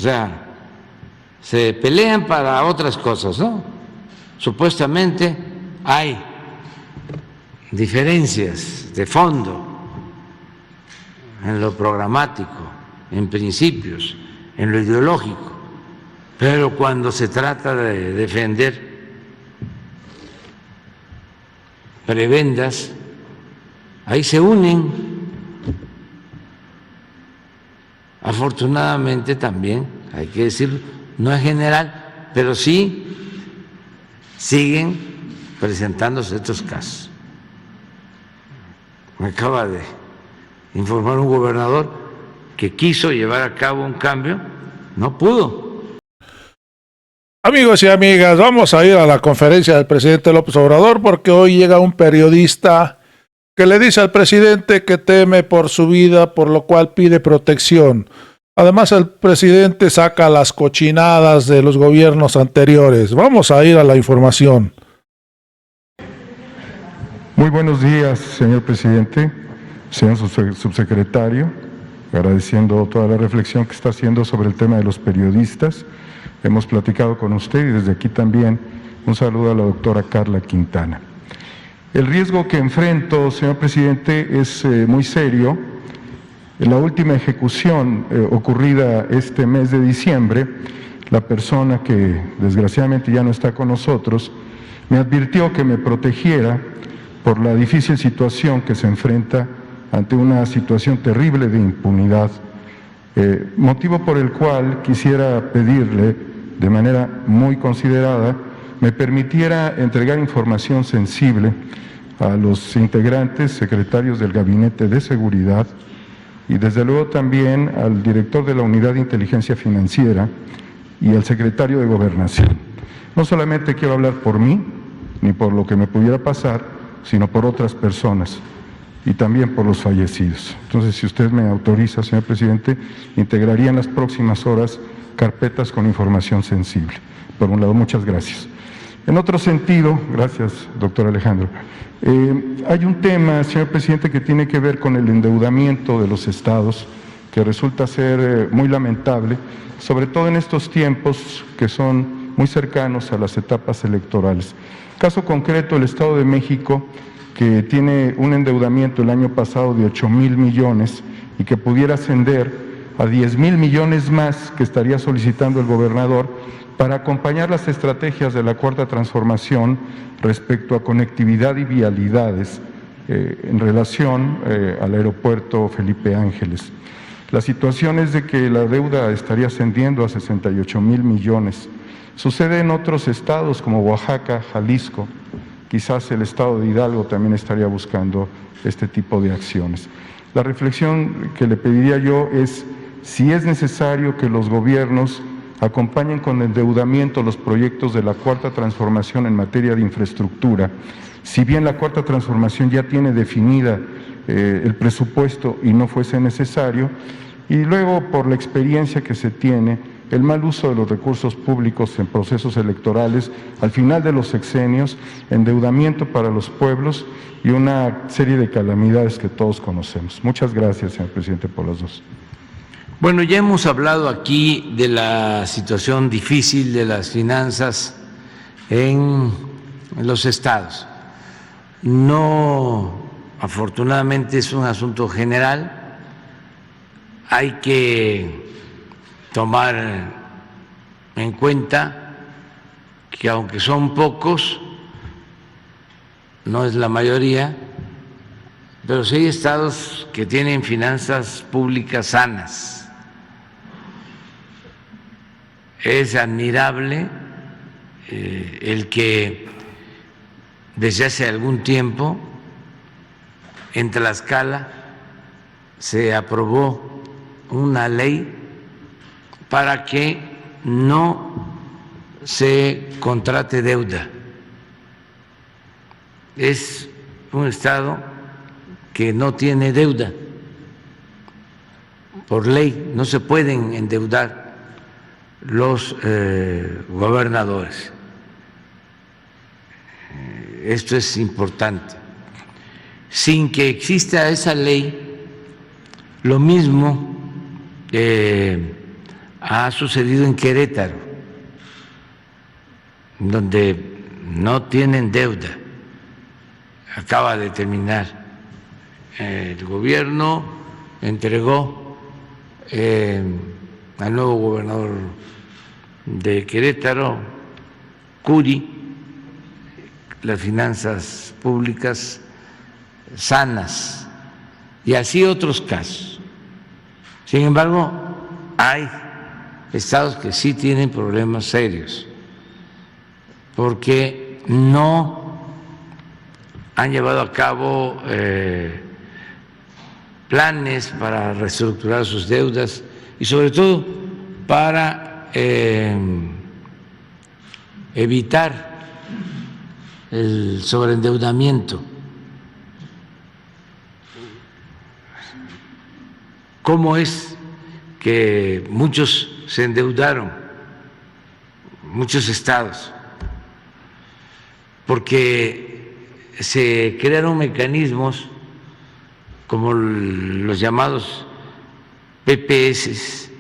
sea, se pelean para otras cosas, ¿no? Supuestamente hay diferencias de fondo en lo programático, en principios, en lo ideológico, pero cuando se trata de defender prebendas, ahí se unen. Afortunadamente también, hay que decirlo, no es general, pero sí siguen presentándose estos casos. Me acaba de informar un gobernador que quiso llevar a cabo un cambio, no pudo. Amigos y amigas, vamos a ir a la conferencia del presidente López Obrador porque hoy llega un periodista que le dice al presidente que teme por su vida, por lo cual pide protección. Además, el presidente saca las cochinadas de los gobiernos anteriores. Vamos a ir a la información. Muy buenos días, señor presidente, señor subsecretario, agradeciendo toda la reflexión que está haciendo sobre el tema de los periodistas. Hemos platicado con usted y desde aquí también un saludo a la doctora Carla Quintana. El riesgo que enfrento, señor presidente, es muy serio. En la última ejecución ocurrida este mes de diciembre, la persona que desgraciadamente ya no está con nosotros, me advirtió que me protegiera por la difícil situación que se enfrenta ante una situación terrible de impunidad, motivo por el cual quisiera pedirle de manera muy considerada me permitiera entregar información sensible a los integrantes, secretarios del Gabinete de Seguridad y desde luego también al director de la Unidad de Inteligencia Financiera y al secretario de Gobernación. No solamente quiero hablar por mí, ni por lo que me pudiera pasar, sino por otras personas y también por los fallecidos. Entonces, si usted me autoriza, señor presidente, integraría en las próximas horas carpetas con información sensible. Por un lado, muchas gracias. En otro sentido, gracias, doctor Alejandro, hay un tema, señor presidente, que tiene que ver con el endeudamiento de los estados, que resulta ser muy lamentable, sobre todo en estos tiempos que son muy cercanos a las etapas electorales. Caso concreto, el Estado de México, que tiene un endeudamiento el año pasado de 8,000 millones y que pudiera ascender a 10,000 millones más que estaría solicitando el gobernador para acompañar las estrategias de la Cuarta Transformación respecto a conectividad y vialidades en relación al aeropuerto Felipe Ángeles. La situación es de que la deuda estaría ascendiendo a 68,000 millones. Sucede en otros estados como Oaxaca, Jalisco. Quizás el estado de Hidalgo también estaría buscando este tipo de acciones. La reflexión que le pediría yo es si es necesario que los gobiernos acompañen con endeudamiento los proyectos de la Cuarta Transformación en materia de infraestructura. Si bien la Cuarta Transformación ya tiene definida el presupuesto y no fuese necesario, y luego por la experiencia que se tiene, el mal uso de los recursos públicos en procesos electorales, al final de los sexenios, endeudamiento para los pueblos y una serie de calamidades que todos conocemos. Muchas gracias, señor presidente, por las dos. Bueno, ya hemos hablado aquí de la situación difícil de las finanzas en los estados. No, afortunadamente es un asunto general, hay que tomar en cuenta que aunque son pocos, no es la mayoría, pero sí hay estados que tienen finanzas públicas sanas. Es admirable el que desde hace algún tiempo en Tlaxcala se aprobó una ley para que no se contrate deuda. Es un estado que no tiene deuda. Por ley no se pueden endeudar los gobernadores. Esto es importante. Sin que exista esa ley, lo mismo ha sucedido en Querétaro, donde no tienen deuda. Acaba de terminar el gobierno, entregó al nuevo gobernador de Querétaro, Curi, las finanzas públicas sanas, y así otros casos. Sin embargo, hay estados que sí tienen problemas serios, porque no han llevado a cabo planes para reestructurar sus deudas y sobre todo para evitar el sobreendeudamiento. ¿Cómo es que muchos se endeudaron, muchos estados? Porque se crearon mecanismos como los llamados PPS,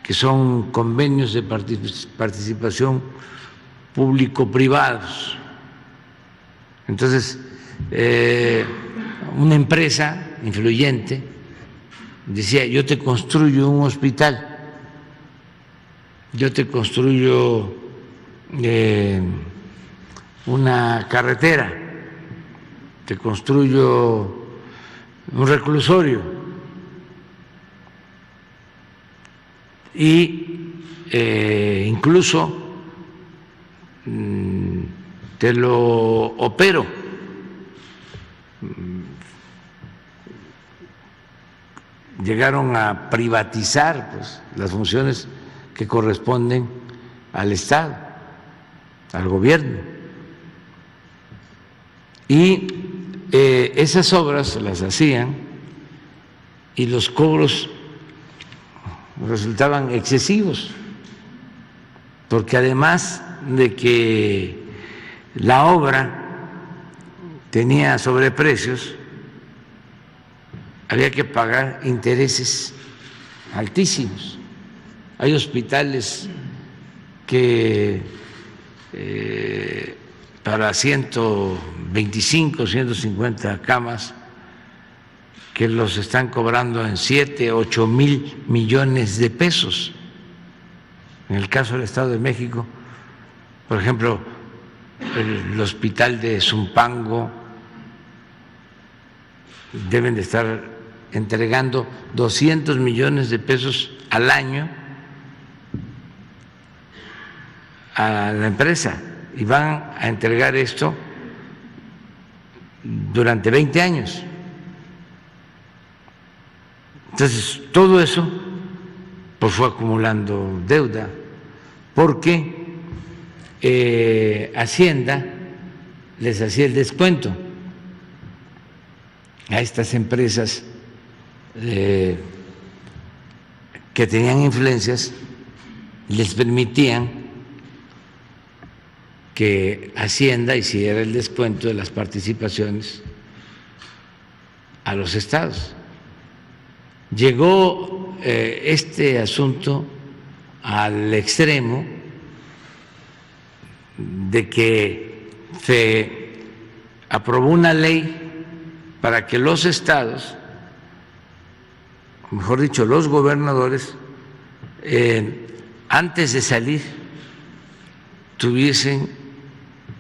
que son convenios de participación público-privados. Entonces, una empresa influyente decía: yo te construyo un hospital, yo te construyo una carretera, te construyo un reclusorio y incluso te lo opero. Llegaron a privatizar pues las funciones que corresponden al Estado, al gobierno. Y esas obras las hacían y los cobros resultaban excesivos, porque además de que la obra tenía sobreprecios, había que pagar intereses altísimos. Hay hospitales que para 125, 150 camas que los están cobrando en 7, 8 mil millones de pesos. En el caso del Estado de México, por ejemplo, el hospital de Zumpango deben de estar entregando 200 millones de pesos al año a la empresa y van a entregar esto durante 20 años. Entonces, todo eso pues fue acumulando deuda, porque Hacienda les hacía el descuento a estas empresas que tenían influencias, les permitían que Hacienda hiciera el descuento de las participaciones a los estados. Llegó este asunto al extremo de que se aprobó una ley para que los estados, mejor dicho, los gobernadores, antes de salir, tuviesen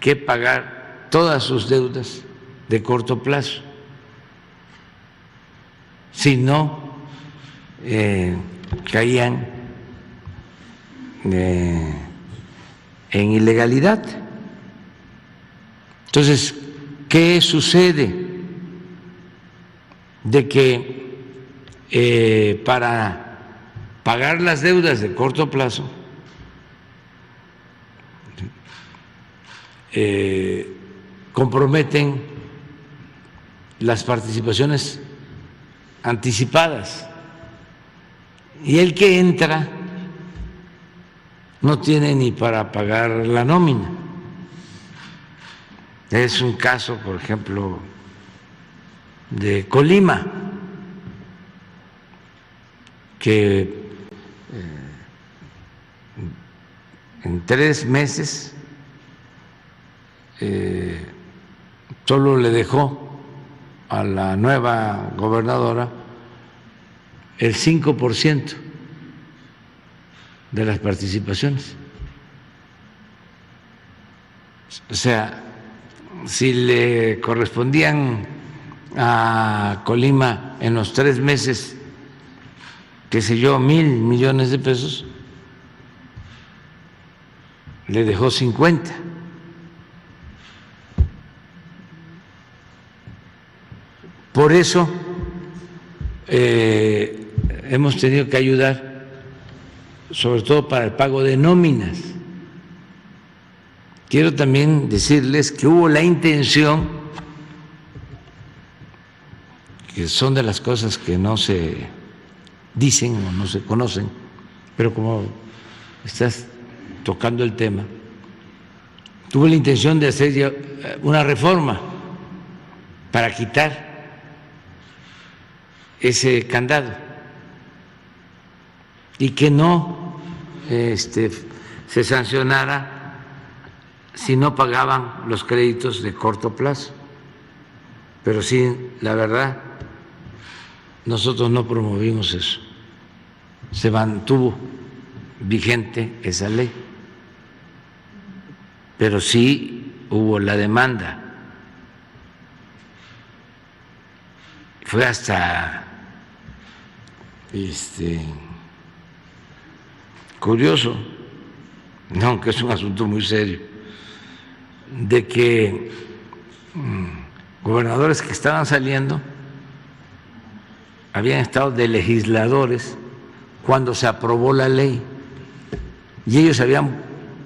que pagar todas sus deudas de corto plazo. Si no, caían en ilegalidad. Entonces, ¿qué sucede? De que para pagar las deudas de corto plazo comprometen las participaciones anticipadas y el que entra no tiene ni para pagar la nómina. Es un caso, por ejemplo, de Colima, que en 3 meses solo le dejó a la nueva gobernadora el 5% de las participaciones. O sea, si le correspondían a Colima en los 3 meses, qué sé yo, 1,000 millones de pesos, le dejó 50. Por eso hemos tenido que ayudar, sobre todo para el pago de nóminas. Quiero también decirles que hubo la intención, que son de las cosas que no se dicen o no se conocen, pero como estás tocando el tema, tuvo la intención de hacer una reforma para quitar ese candado y que no se sancionara si no pagaban los créditos de corto plazo. Pero sí, la verdad, nosotros no promovimos eso. Se mantuvo vigente esa ley, pero sí hubo la demanda. Fue hasta curioso, aunque es un asunto muy serio, de que gobernadores que estaban saliendo habían estado de legisladores cuando se aprobó la ley y ellos habían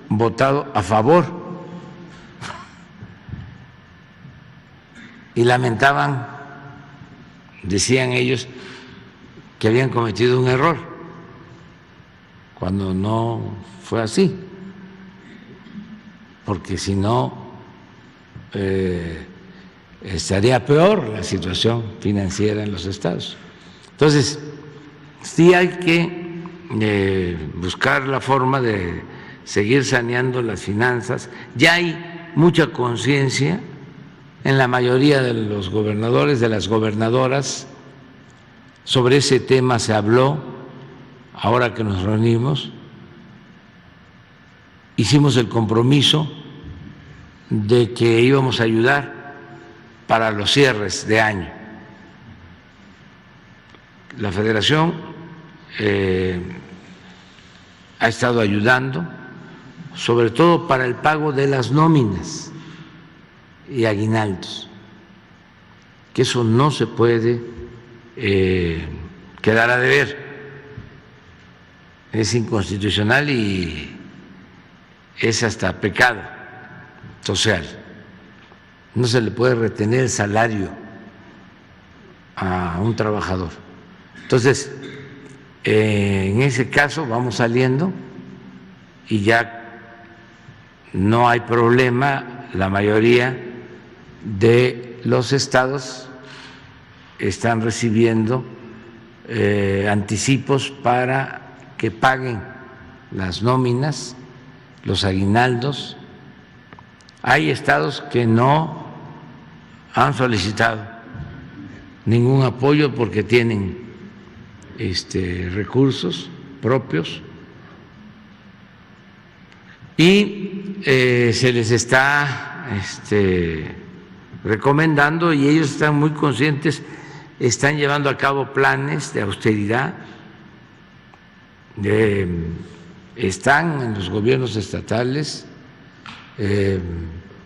votado a favor y lamentaban, decían ellos, que habían cometido un error, cuando no fue así, porque si no estaría peor la situación financiera en los estados. Entonces, sí hay que buscar la forma de seguir saneando las finanzas. Ya hay mucha conciencia en la mayoría de los gobernadores, de las gobernadoras. Sobre ese tema se habló ahora que nos reunimos. Hicimos el compromiso de que íbamos a ayudar para los cierres de año. La Federación ha estado ayudando, sobre todo para el pago de las nóminas y aguinaldos, que eso no se puede quedar a deber, es inconstitucional y es hasta pecado social. No se le puede retener el salario a un trabajador. Entonces, en ese caso vamos saliendo y ya no hay problema. La mayoría de los estados están recibiendo anticipos para que paguen las nóminas, los aguinaldos. Hay estados que no han solicitado ningún apoyo porque tienen recursos propios y se les está recomendando, y ellos están muy conscientes, están llevando a cabo planes de austeridad, están en los gobiernos estatales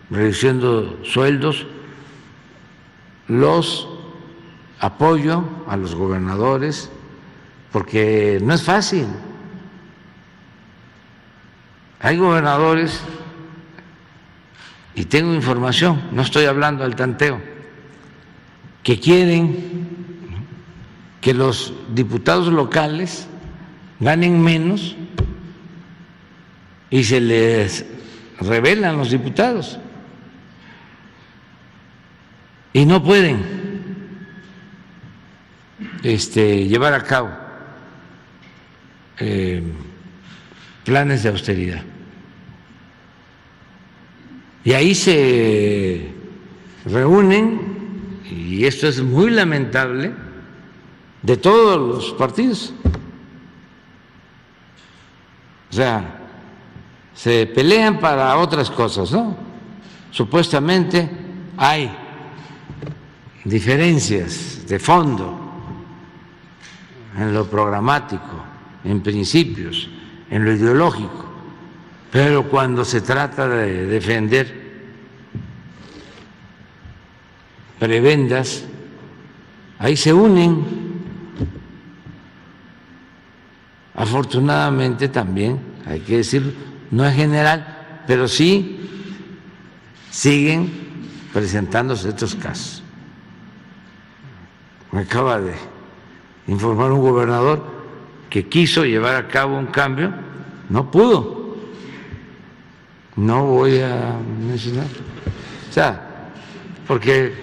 reduciendo sueldos. Los apoyo a los gobernadores porque no es fácil. Hay gobernadores, y tengo información, no estoy hablando al tanteo, que quieren que los diputados locales ganen menos y se les rebelan los diputados y no pueden llevar a cabo planes de austeridad. Y ahí se reúnen, y esto es muy lamentable, de todos los partidos. O sea, se pelean para otras cosas, ¿no? Supuestamente hay diferencias de fondo en lo programático, en principios, en lo ideológico, pero cuando se trata de defender prebendas, ahí se unen. Afortunadamente también, hay que decirlo, no es general, pero sí siguen presentándose estos casos. Me acaba de informar un gobernador que quiso llevar a cabo un cambio, no pudo. No voy a mencionar. O sea, porque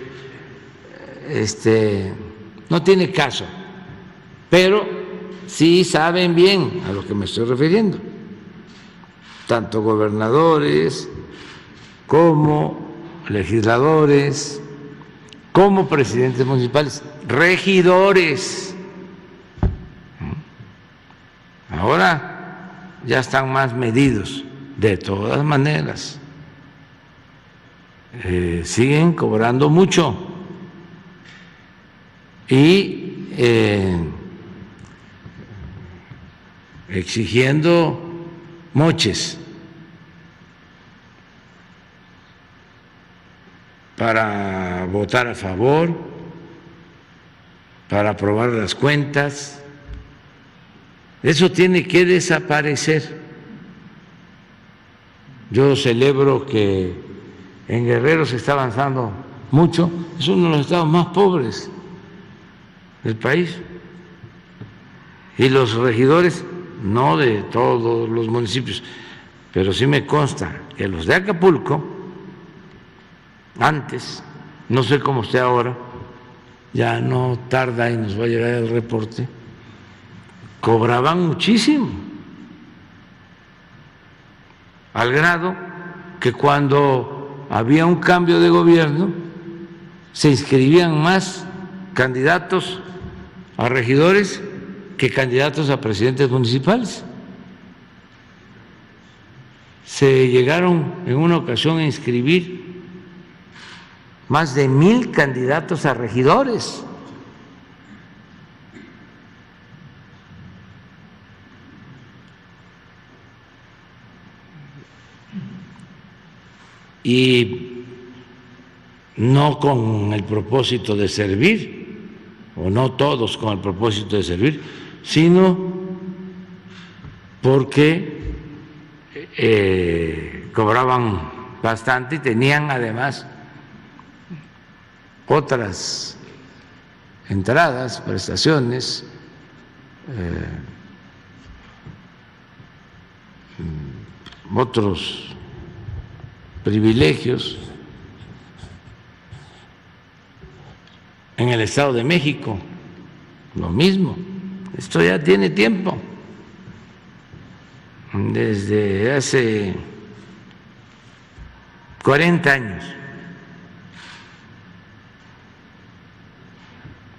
no tiene caso, pero sí saben bien a lo que me estoy refiriendo, tanto gobernadores como legisladores, como presidentes municipales, regidores. Ahora ya están más medidos. De todas maneras, siguen cobrando mucho y exigiendo moches para votar a favor, para aprobar las cuentas. Eso tiene que desaparecer. Yo celebro que en Guerrero se está avanzando mucho, es uno de los estados más pobres del país. Y los regidores, no de todos los municipios, pero sí me consta que los de Acapulco, antes, no sé cómo esté ahora, ya no tarda y nos va a llegar el reporte, cobraban muchísimo, al grado que cuando había un cambio de gobierno se inscribían más candidatos a regidores que candidatos a presidentes municipales. Se llegaron en una ocasión a inscribir más de 1,000 candidatos a regidores. Y no con el propósito de servir, o no todos con el propósito de servir, sino porque cobraban bastante y tenían además otras entradas, prestaciones, otros privilegios. En el Estado de México, lo mismo. Esto ya tiene tiempo, desde hace 40 años,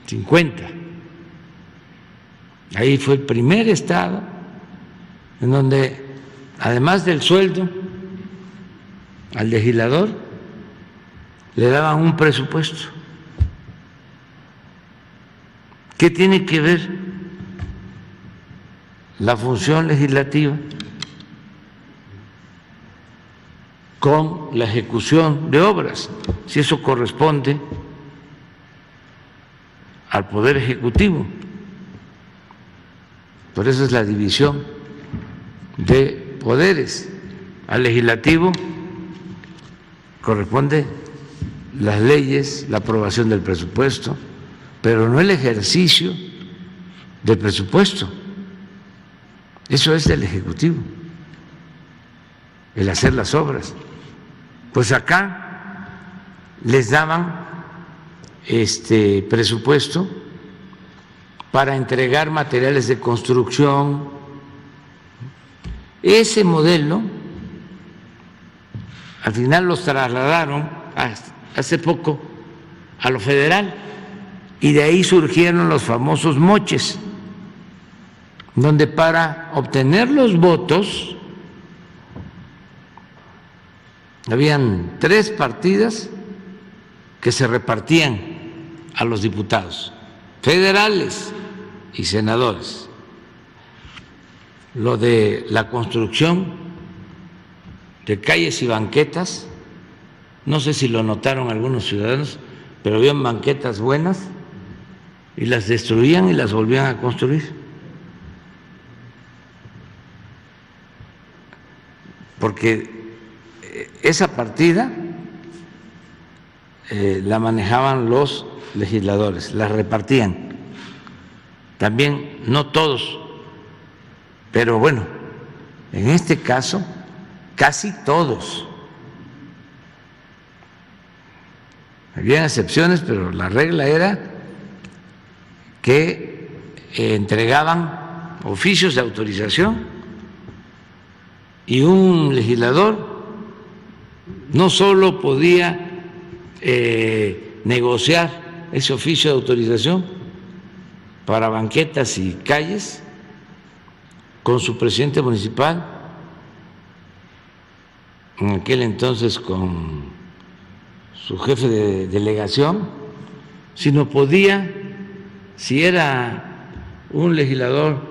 50. Ahí fue el primer estado en donde, además del sueldo, al legislador le daban un presupuesto. ¿Qué tiene que ver la función legislativa con la ejecución de obras? Si eso corresponde al Poder Ejecutivo. Por eso es la división de poderes. Al legislativo corresponde las leyes, la aprobación del presupuesto, pero no el ejercicio del presupuesto. Eso es del Ejecutivo, el hacer las obras. Pues acá les daban presupuesto para entregar materiales de construcción, Ese modelo, al final los trasladaron hace poco a lo federal y de ahí surgieron los famosos moches, donde para obtener los votos habían 3 partidas que se repartían a los diputados federales y senadores. Lo de la construcción de calles y banquetas, no sé si lo notaron algunos ciudadanos, pero habían banquetas buenas y las destruían y las volvían a construir. Porque esa partida la manejaban los legisladores, la repartían. También no todos, pero bueno, en este caso casi todos. Había excepciones, pero la regla era que entregaban oficios de autorización y un legislador no solo podía negociar ese oficio de autorización para banquetas y calles con su presidente municipal, en aquel entonces con su jefe de delegación, sino podía, si era un legislador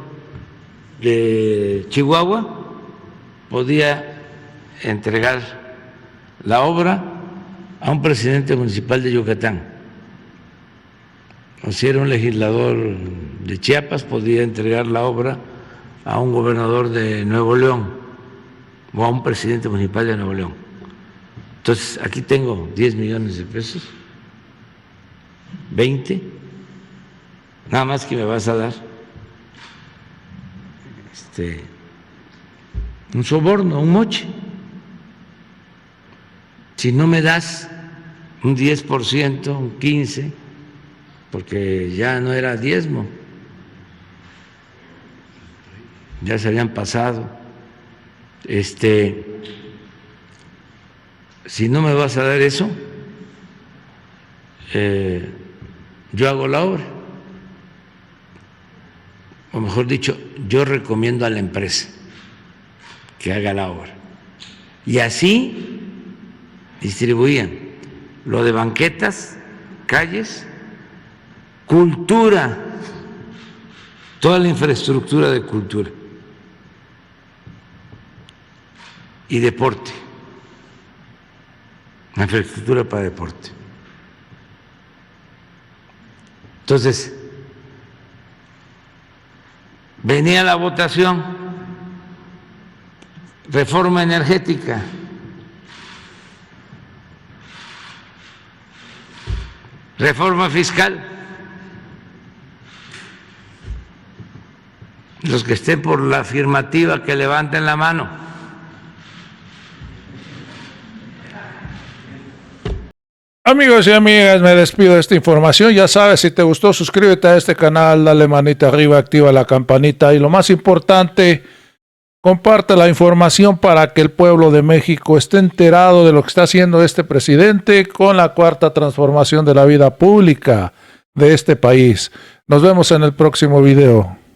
de Chihuahua, podía entregar la obra a un presidente municipal de Yucatán. O si era un legislador de Chiapas, podía entregar la obra a un gobernador de Nuevo León o a un presidente municipal de Nuevo León. Entonces, aquí tengo 10 millones de pesos, 20, nada más que me vas a dar un soborno, un moche. Si no me das un 10%, un 15%, porque ya no era diezmo, ya se habían pasado, si no me vas a dar eso, yo hago la obra. O mejor dicho, yo recomiendo a la empresa que haga la obra. Y así distribuían lo de banquetas, calles, cultura, toda la infraestructura de cultura y deporte, la infraestructura para deporte. Entonces, venía la votación, reforma energética, reforma fiscal. Los que estén por la afirmativa, que levanten la mano. Amigos y amigas, me despido de esta información. Ya sabes, si te gustó, suscríbete a este canal, dale manita arriba, activa la campanita y lo más importante, comparte la información para que el pueblo de México esté enterado de lo que está haciendo este presidente con la cuarta transformación de la vida pública de este país. Nos vemos en el próximo video.